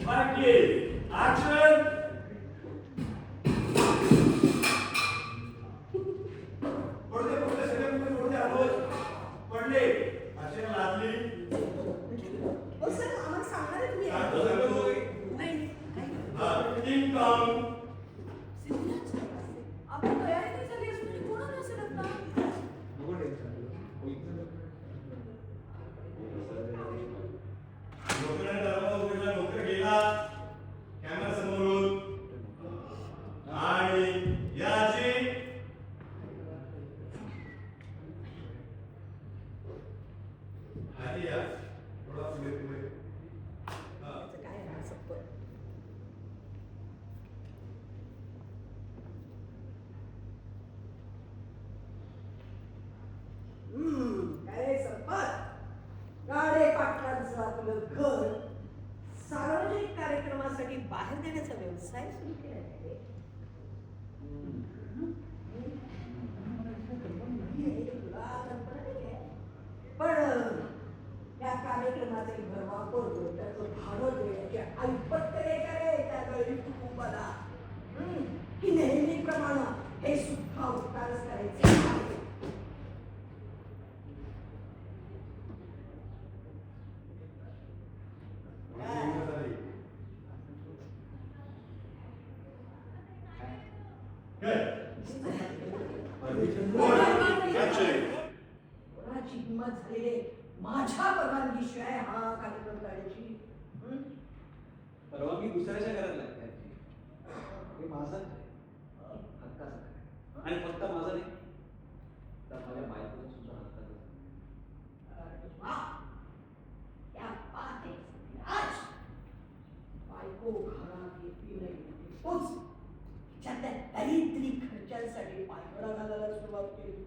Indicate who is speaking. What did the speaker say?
Speaker 1: बाकी ऍक्शन पडले पडले सगळे मुलं पडले आलोच पडले अक्षर लादली
Speaker 2: हो सर आम्हाला सांगणार आहे तुम्ही
Speaker 1: सांगतो सांगतो
Speaker 2: नाही
Speaker 1: हा टिंग टॉंग
Speaker 2: आपली तयारी नाही झाली असून कोण नसेल आता
Speaker 1: नोकऱ्या दरवाजा उघडला नोकर गेला कॅमेरा समोरून आणि याची खाली या थोडा पुढे पुढे हा
Speaker 2: काय ना सप्पत काय सप्पत गाडे पाटलांचं आपलं घर सार्वजनिक कार्यक्रमासाठी बाहेर देण्याचा व्यवसाय सुरू केला आहे तुला कल्पना नाही आहे पण त्या कार्यक्रमाचे घर वापरतो त्याचं भाडं देण्याची ऐपत तरी करे त्या गरीब कुटुंबाला की नेहमीप्रमाणे हे सुद्धा उपकारच करायचे आहे. कोणाची हिंमत झालेले माझ्या परवानगीशिवाय हा कार्यक्रम करायची
Speaker 3: परवानगी दुसऱ्याच्या घरात लागते हे माझं हक्काचं आणि फक्त माझं नाही तर माझ्या बायकोचं सुद्धा हक्काचं
Speaker 2: बायको घरात येते नाही तोच तिच्या त्या दरिद्री खर्चांसाठी पायघडा घालायला सुरुवात केली